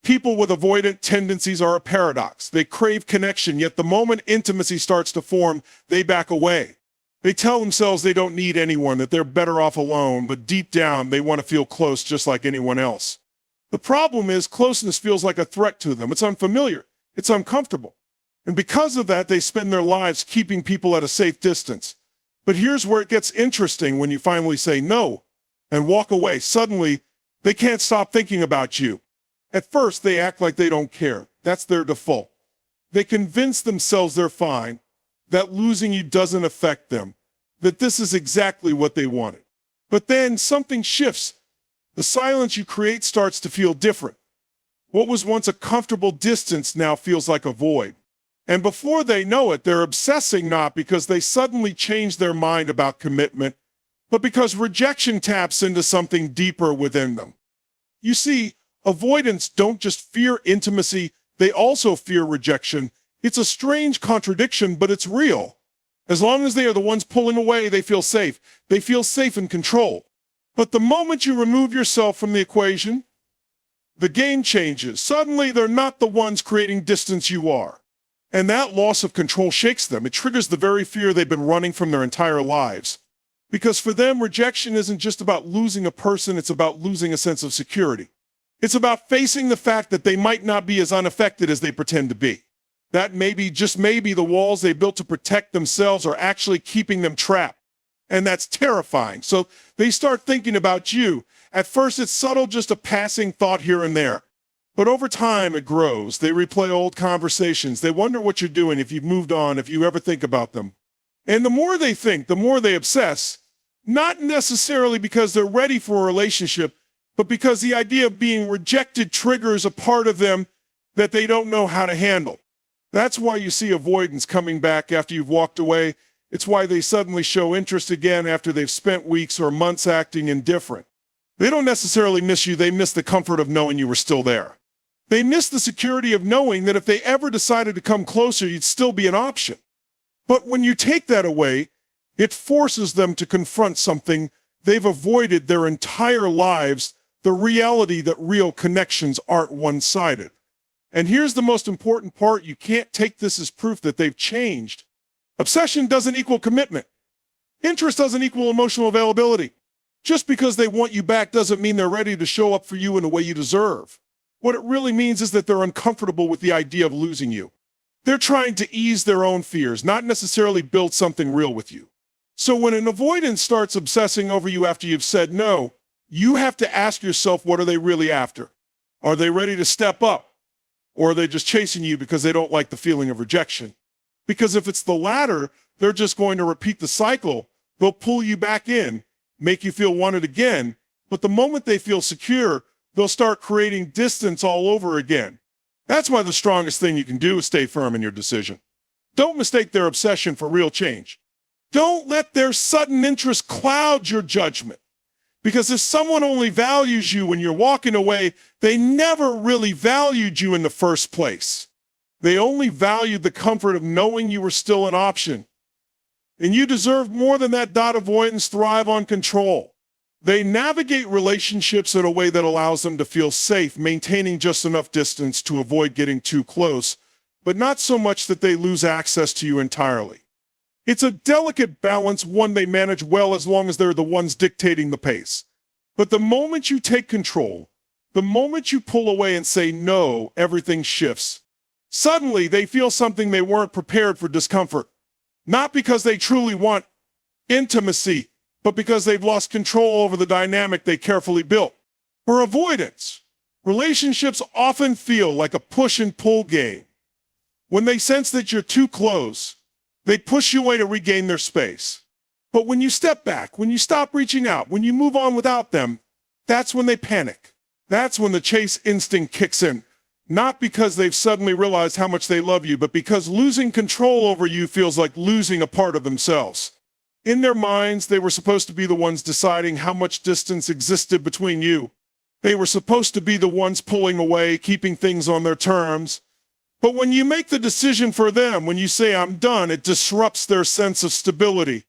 People with avoidant tendencies are a paradox. They crave connection, yet the moment intimacy starts to form, they back away. They tell themselves they don't need anyone, that they're better off alone, but deep down, they want to feel close just like anyone else. The problem is closeness feels like a threat to them. It's unfamiliar. It's uncomfortable. And because of that, they spend their lives keeping people at a safe distance. But here's where it gets interesting when you finally say no and walk away. Suddenly, they can't stop thinking about you. At first, they act like they don't care. That's their default. They convince themselves they're fine, that losing you doesn't affect them, that this is exactly what they wanted. But then something shifts. The silence you create starts to feel different. What was once a comfortable distance now feels like a void. And before they know it, they're obsessing not because they suddenly change their mind about commitment, but because rejection taps into something deeper within them. You see, avoidants don't just fear intimacy, they also fear rejection. It's a strange contradiction, but it's real. As long as they are the ones pulling away, they feel safe. They feel safe in control. But the moment you remove yourself from the equation, the game changes. Suddenly, they're not the ones creating distance, you are. And that loss of control shakes them. It triggers the very fear they've been running from their entire lives. Because for them, rejection isn't just about losing a person, it's about losing a sense of security. It's about facing the fact that they might not be as unaffected as they pretend to be. That maybe, just maybe, the walls they built to protect themselves are actually keeping them trapped. And that's terrifying. So they start thinking about you. At first, it's subtle, just a passing thought here and there. But over time, it grows. They replay old conversations. They wonder what you're doing, if you've moved on, if you ever think about them. And the more they think, the more they obsess, not necessarily because they're ready for a relationship, but because the idea of being rejected triggers a part of them that they don't know how to handle. That's why you see avoidance coming back after you've walked away. It's why they suddenly show interest again after they've spent weeks or months acting indifferent. They don't necessarily miss you, they miss the comfort of knowing you were still there. They miss the security of knowing that if they ever decided to come closer, you'd still be an option. But when you take that away, it forces them to confront something they've avoided their entire lives, the reality that real connections aren't one-sided. And here's the most important part: you can't take this as proof that they've changed. Obsession doesn't equal commitment. Interest doesn't equal emotional availability. Just because they want you back doesn't mean they're ready to show up for you in a way you deserve. What it really means is that they're uncomfortable with the idea of losing you. They're trying to ease their own fears, not necessarily build something real with you. So when an avoidant starts obsessing over you after you've said no, you have to ask yourself, what are they really after? Are they ready to step up? Or are they just chasing you because they don't like the feeling of rejection? Because if it's the latter, they're just going to repeat the cycle. They'll pull you back in, make you feel wanted again, but the moment they feel secure, they'll start creating distance all over again. That's why the strongest thing you can do is stay firm in your decision. Don't mistake their obsession for real change. Don't let their sudden interest cloud your judgment. Because if someone only values you when you're walking away, they never really valued you in the first place. They only valued the comfort of knowing you were still an option. And you deserve more than that. Avoidants thrive on control. They navigate relationships in a way that allows them to feel safe, maintaining just enough distance to avoid getting too close, but not so much that they lose access to you entirely. It's a delicate balance, one they manage well as long as they're the ones dictating the pace. But the moment you take control, the moment you pull away and say no, everything shifts. Suddenly, they feel something they weren't prepared for: discomfort. Not because they truly want intimacy, but because they've lost control over the dynamic they carefully built. For avoidance, relationships often feel like a push and pull game. When they sense that you're too close, they push you away to regain their space. But when you step back, when you stop reaching out, when you move on without them, that's when they panic. That's when the chase instinct kicks in. Not because they've suddenly realized how much they love you, but because losing control over you feels like losing a part of themselves. In their minds, they were supposed to be the ones deciding how much distance existed between you. They were supposed to be the ones pulling away, keeping things on their terms. But when you make the decision for them, when you say, "I'm done," it disrupts their sense of stability.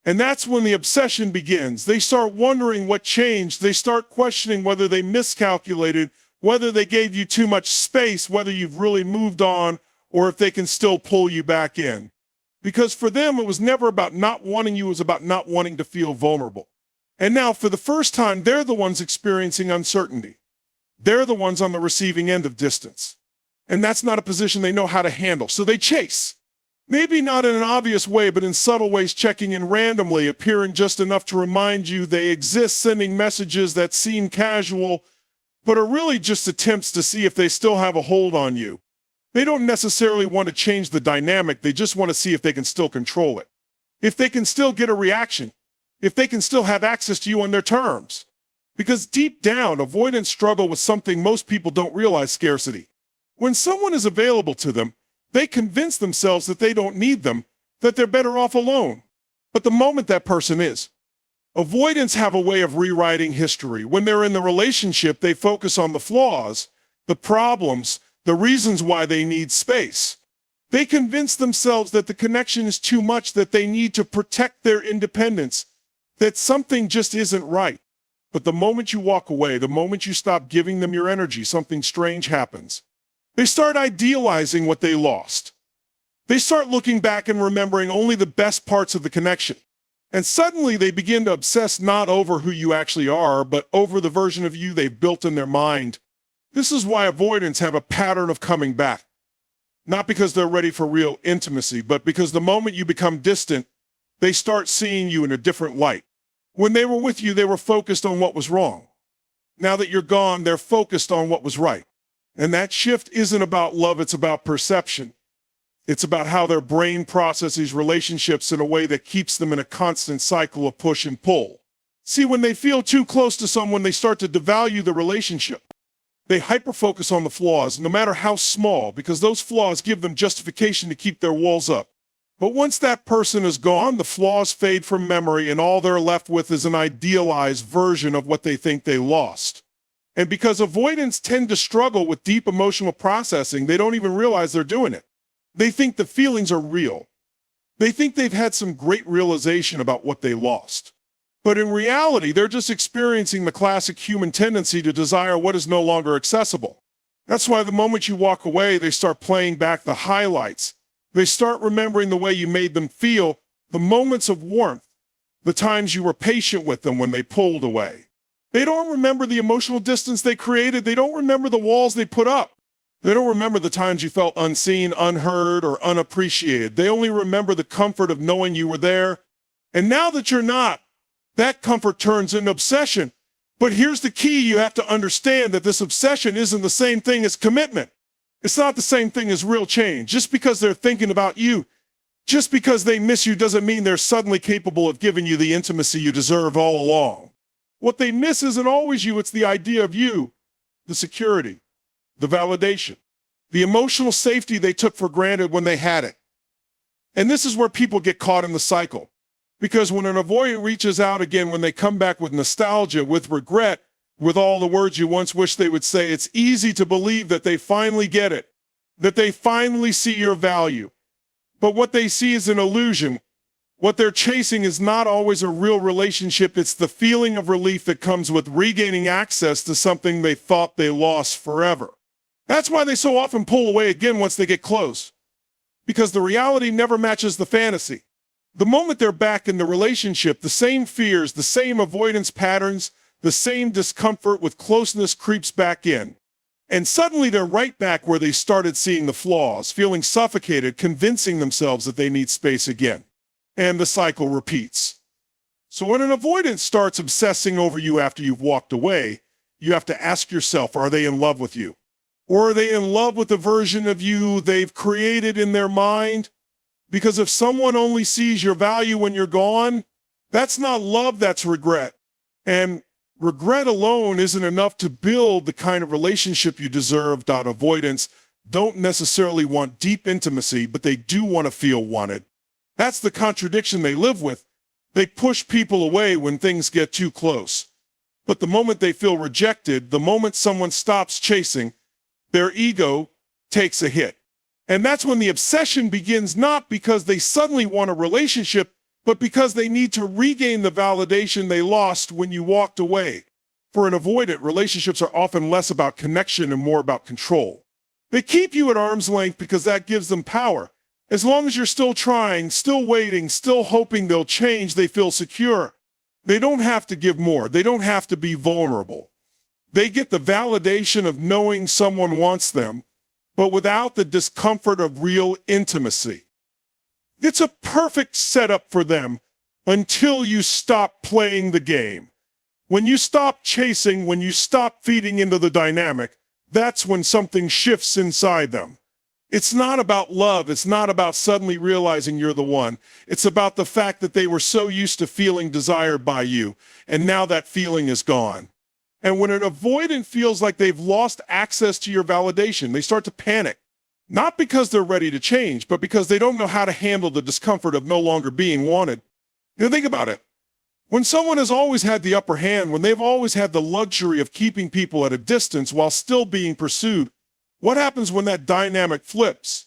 And that's when the obsession begins. They start wondering what changed. They start questioning whether they miscalculated, whether they gave you too much space, whether you've really moved on, or if they can still pull you back in. Because for them, it was never about not wanting you, it was about not wanting to feel vulnerable. And now, for the first time, they're the ones experiencing uncertainty. They're the ones on the receiving end of distance. And that's not a position they know how to handle, so they chase. Maybe not in an obvious way, but in subtle ways, checking in randomly, appearing just enough to remind you they exist, sending messages that seem casual, but are really just attempts to see if they still have a hold on you. They don't necessarily want to change the dynamic, they just want to see if they can still control it. If they can still get a reaction, if they can still have access to you on their terms. Because deep down, avoidants struggle with something most people don't realize: scarcity. When someone is available to them, they convince themselves that they don't need them, that they're better off alone. But the moment that person is, avoidants have a way of rewriting history. When they're in the relationship, they focus on the flaws, the problems, the reasons why they need space. They convince themselves that the connection is too much, that they need to protect their independence, that something just isn't right. But the moment you walk away, the moment you stop giving them your energy, something strange happens. They start idealizing what they lost. They start looking back and remembering only the best parts of the connection. And suddenly they begin to obsess not over who you actually are, but over the version of you they've built in their mind. This is why avoidants have a pattern of coming back. Not because they're ready for real intimacy, but because the moment you become distant, they start seeing you in a different light. When they were with you, they were focused on what was wrong. Now that you're gone, they're focused on what was right. And that shift isn't about love, it's about perception. It's about how their brain processes relationships in a way that keeps them in a constant cycle of push and pull. See, when they feel too close to someone, they start to devalue the relationship. They hyper-focus on the flaws, no matter how small, because those flaws give them justification to keep their walls up. But once that person is gone, the flaws fade from memory, and all they're left with is an idealized version of what they think they lost. And because avoidants tend to struggle with deep emotional processing, they don't even realize they're doing it. They think the feelings are real. They think they've had some great realization about what they lost. But in reality, they're just experiencing the classic human tendency to desire what is no longer accessible. That's why the moment you walk away, they start playing back the highlights. They start remembering the way you made them feel, the moments of warmth, the times you were patient with them when they pulled away. They don't remember the emotional distance they created. They don't remember the walls they put up. They don't remember the times you felt unseen, unheard, or unappreciated. They only remember the comfort of knowing you were there. And now that you're not, that comfort turns into obsession. But here's the key: you have to understand that this obsession isn't the same thing as commitment. It's not the same thing as real change. Just because they're thinking about you, just because they miss you, doesn't mean they're suddenly capable of giving you the intimacy you deserve all along. What they miss isn't always you, it's the idea of you, the security, the validation, the emotional safety they took for granted when they had it. And this is where people get caught in the cycle. Because when an avoidant reaches out again, when they come back with nostalgia, with regret, with all the words you once wished they would say, it's easy to believe that they finally get it, that they finally see your value. But what they see is an illusion. What they're chasing is not always a real relationship. It's the feeling of relief that comes with regaining access to something they thought they lost forever. That's why they so often pull away again once they get close. Because the reality never matches the fantasy. The moment they're back in the relationship, the same fears, the same avoidance patterns, the same discomfort with closeness creeps back in. And suddenly they're right back where they started seeing the flaws, feeling suffocated, convincing themselves that they need space again. And the cycle repeats. So when an avoidant starts obsessing over you after you've walked away, you have to ask yourself, are they in love with you? Or are they in love with the version of you they've created in their mind? Because if someone only sees your value when you're gone, that's not love, that's regret. And regret alone isn't enough to build the kind of relationship you deserve. Avoidants don't necessarily want deep intimacy, but they do want to feel wanted. That's the contradiction they live with. They push people away when things get too close. But the moment they feel rejected, the moment someone stops chasing, their ego takes a hit. And that's when the obsession begins, not because they suddenly want a relationship, but because they need to regain the validation they lost when you walked away. For an avoidant, relationships are often less about connection and more about control. They keep you at arm's length because that gives them power. As long as you're still trying, still waiting, still hoping they'll change, they feel secure. They don't have to give more. They don't have to be vulnerable. They get the validation of knowing someone wants them, but without the discomfort of real intimacy. It's a perfect setup for them until you stop playing the game. When you stop chasing, when you stop feeding into the dynamic, that's when something shifts inside them. It's not about love. It's not about suddenly realizing you're the one. It's about the fact that they were so used to feeling desired by you, and now that feeling is gone. And when an avoidant feels like they've lost access to your validation, they start to panic. Not because they're ready to change, but because they don't know how to handle the discomfort of no longer being wanted. Think about it. When someone has always had the upper hand, when they've always had the luxury of keeping people at a distance while still being pursued, what happens when that dynamic flips?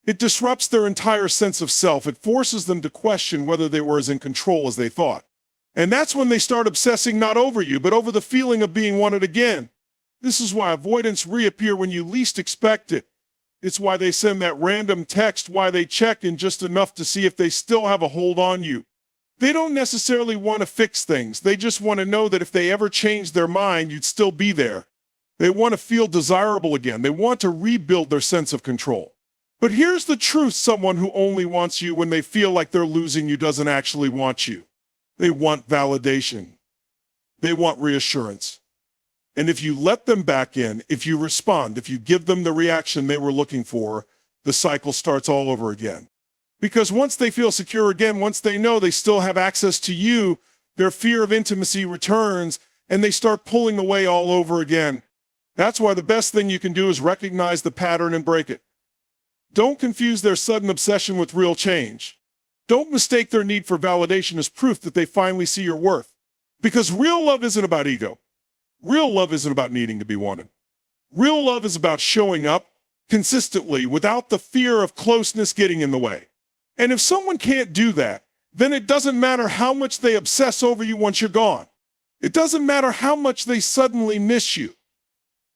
It disrupts their entire sense of self. It forces them to question whether they were as in control as they thought. And that's when they start obsessing not over you, but over the feeling of being wanted again. This is why avoidants reappear when you least expect it. It's why they send that random text, why they check in just enough to see if they still have a hold on you. They don't necessarily want to fix things. They just want to know that if they ever changed their mind, you'd still be there. They want to feel desirable again. They want to rebuild their sense of control. But here's the truth: someone who only wants you when they feel like they're losing you doesn't actually want you. They want validation. They want reassurance. And if you let them back in, if you respond, if you give them the reaction they were looking for, the cycle starts all over again. Because once they feel secure again, once they know they still have access to you, their fear of intimacy returns and they start pulling away all over again. That's why the best thing you can do is recognize the pattern and break it. Don't confuse their sudden obsession with real change. Don't mistake their need for validation as proof that they finally see your worth. Because real love isn't about ego. Real love isn't about needing to be wanted. Real love is about showing up consistently without the fear of closeness getting in the way. And if someone can't do that, then it doesn't matter how much they obsess over you once you're gone. It doesn't matter how much they suddenly miss you.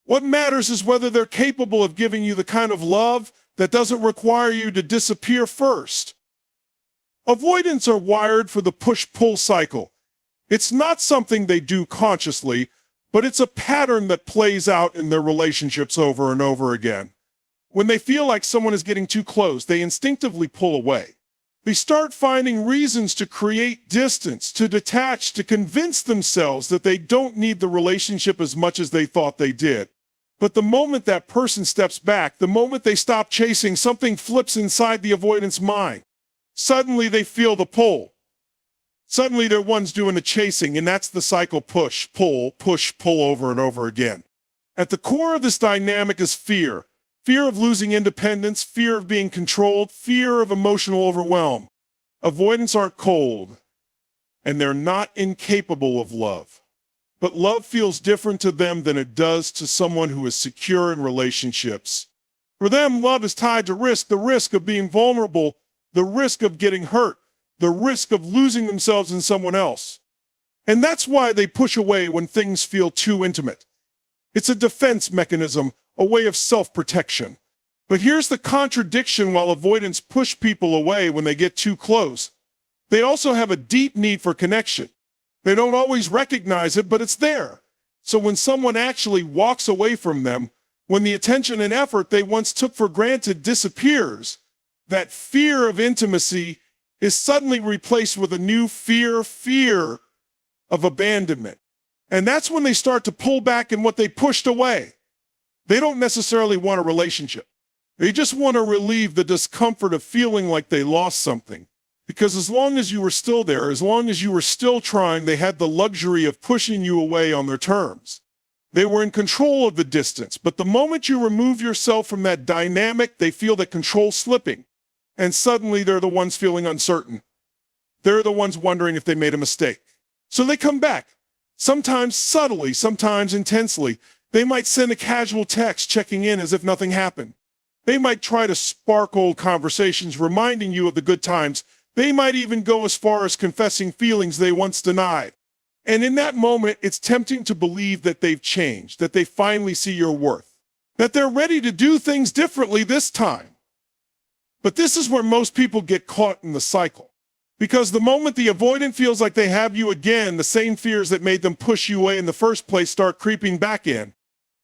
What matters is whether they're capable of giving you the kind of love that doesn't require you to disappear first. Avoidants are wired for the push-pull cycle. It's not something they do consciously, but it's a pattern that plays out in their relationships over and over again. When they feel like someone is getting too close, they instinctively pull away. They start finding reasons to create distance, to detach, to convince themselves that they don't need the relationship as much as they thought they did. But the moment that person steps back, the moment they stop chasing, something flips inside the avoidant's mind. Suddenly they feel the pull. Suddenly they're ones doing the chasing, and that's the cycle: push, pull over and over again. At the core of this dynamic is fear. Fear of losing independence, fear of being controlled, fear of emotional overwhelm. Avoidants aren't cold, and they're not incapable of love. But love feels different to them than it does to someone who is secure in relationships. For them, love is tied to risk, the risk of being vulnerable, the risk of getting hurt, the risk of losing themselves in someone else. And that's why they push away when things feel too intimate. It's a defense mechanism, a way of self-protection. But here's the contradiction: while avoidants push people away when they get too close, they also have a deep need for connection. They don't always recognize it, but it's there. So when someone actually walks away from them, when the attention and effort they once took for granted disappears, that fear of intimacy is suddenly replaced with a new fear of abandonment. And that's when they start to pull back in what they pushed away. They don't necessarily want a relationship. They just want to relieve the discomfort of feeling like they lost something. Because as long as you were still there, as long as you were still trying, they had the luxury of pushing you away on their terms. They were in control of the distance, but the moment you remove yourself from that dynamic, they feel that control slipping. And suddenly they're the ones feeling uncertain. They're the ones wondering if they made a mistake. So they come back, sometimes subtly, sometimes intensely. They might send a casual text checking in as if nothing happened. They might try to spark old conversations, reminding you of the good times. They might even go as far as confessing feelings they once denied. And in that moment, it's tempting to believe that they've changed, that they finally see your worth, that they're ready to do things differently this time. But this is where most people get caught in the cycle. Because the moment the avoidant feels like they have you again, the same fears that made them push you away in the first place start creeping back in.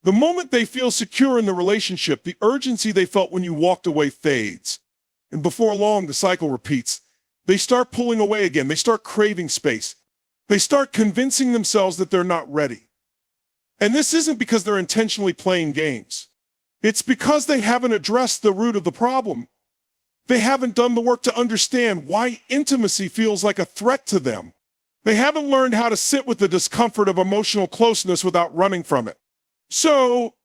The moment they feel secure in the relationship, the urgency they felt when you walked away fades. And before long, the cycle repeats. They start pulling away again. They start craving space. They start convincing themselves that they're not ready. And this isn't because they're intentionally playing games. It's because they haven't addressed the root of the problem. They haven't done the work to understand why intimacy feels like a threat to them. They haven't learned how to sit with the discomfort of emotional closeness without running from it. So,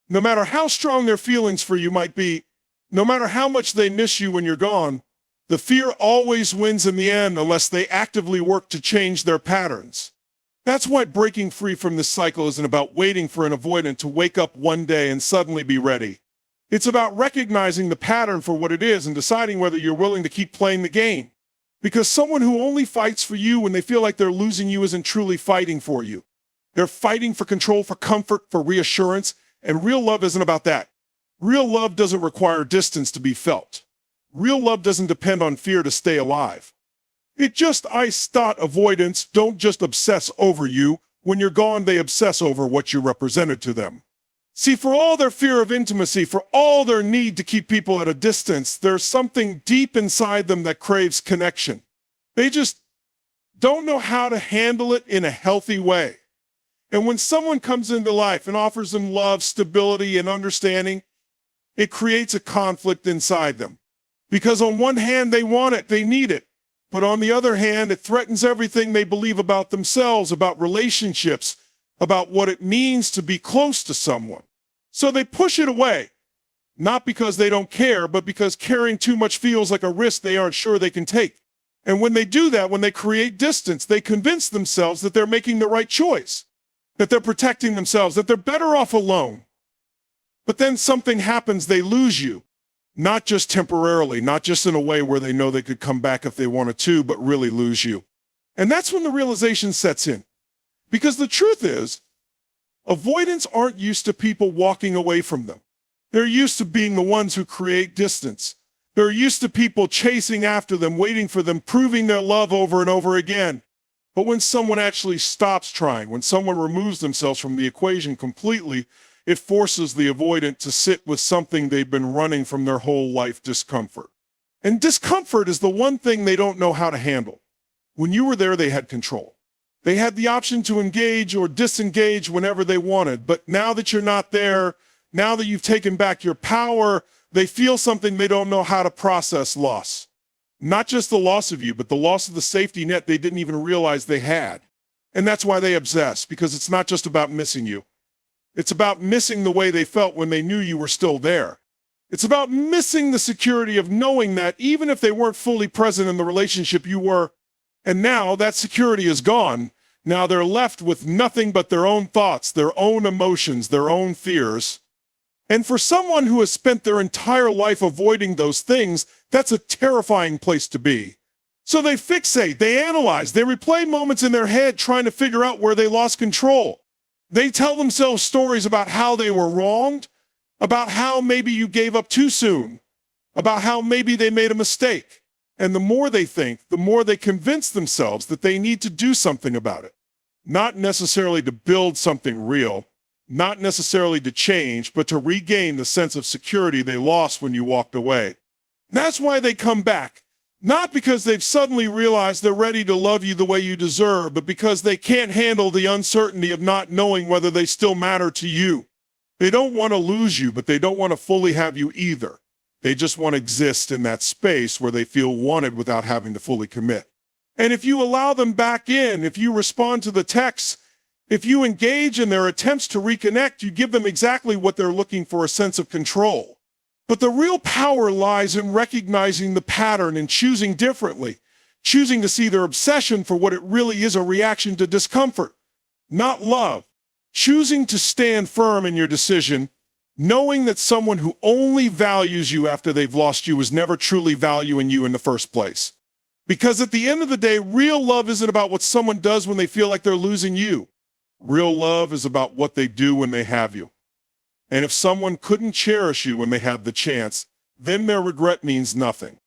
no matter how strong their feelings for you might be, no matter how much they miss you when you're gone, the fear always wins in the end unless they actively work to change their patterns. That's why breaking free from this cycle isn't about waiting for an avoidant to wake up one day and suddenly be ready. It's about recognizing the pattern for what it is and deciding whether you're willing to keep playing the game. Because someone who only fights for you when they feel like they're losing you isn't truly fighting for you. They're fighting for control, for comfort, for reassurance, and real love isn't about that. Real love doesn't require distance to be felt. Real love doesn't depend on fear to stay alive. It just avoidants don't just obsess over you. When you're gone, they obsess over what you represented to them. See, for all their fear of intimacy, for all their need to keep people at a distance, there's something deep inside them that craves connection. They just don't know how to handle it in a healthy way. And when someone comes into life and offers them love, stability, and understanding, it creates a conflict inside them. Because on one hand, they want it, they need it. But on the other hand, it threatens everything they believe about themselves, about relationships, about what it means to be close to someone. So they push it away, not because they don't care, but because caring too much feels like a risk they aren't sure they can take. And when they do that, when they create distance, they convince themselves that they're making the right choice, that they're protecting themselves, that they're better off alone. But then something happens, they lose you. Not just temporarily, not just in a way where they know they could come back if they wanted to, but really lose you. And that's when the realization sets in. Because the truth is, avoidants aren't used to people walking away from them. They're used to being the ones who create distance. They're used to people chasing after them, waiting for them, proving their love over and over again. But when someone actually stops trying, when someone removes themselves from the equation completely, it forces the avoidant to sit with something they've been running from their whole life, discomfort. And discomfort is the one thing they don't know how to handle. When you were there, they had control. They had the option to engage or disengage whenever they wanted. But now that you're not there, now that you've taken back your power, they feel something they don't know how to process: loss. Not just the loss of you, but the loss of the safety net they didn't even realize they had. And that's why they obsess, because it's not just about missing you. It's about missing the way they felt when they knew you were still there. It's about missing the security of knowing that even if they weren't fully present in the relationship, you were. And now that security is gone. Now they're left with nothing but their own thoughts, their own emotions, their own fears. And for someone who has spent their entire life avoiding those things, that's a terrifying place to be. So they fixate, they analyze, they replay moments in their head trying to figure out where they lost control. They tell themselves stories about how they were wronged, about how maybe you gave up too soon, about how maybe they made a mistake. And the more they think, the more they convince themselves that they need to do something about it. Not necessarily to build something real, not necessarily to change, but to regain the sense of security they lost when you walked away. That's why they come back. Not because they've suddenly realized they're ready to love you the way you deserve, but because they can't handle the uncertainty of not knowing whether they still matter to you. They don't want to lose you, but they don't want to fully have you either. They just want to exist in that space where they feel wanted without having to fully commit. And if you allow them back in, if you respond to the texts, if you engage in their attempts to reconnect, you give them exactly what they're looking for: a sense of control. But the real power lies in recognizing the pattern and choosing differently, choosing to see their obsession for what it really is: a reaction to discomfort, not love. Choosing to stand firm in your decision, knowing that someone who only values you after they've lost you was never truly valuing you in the first place. Because at the end of the day, real love isn't about what someone does when they feel like they're losing you. Real love is about what they do when they have you. And if someone couldn't cherish you when they had the chance, then their regret means nothing.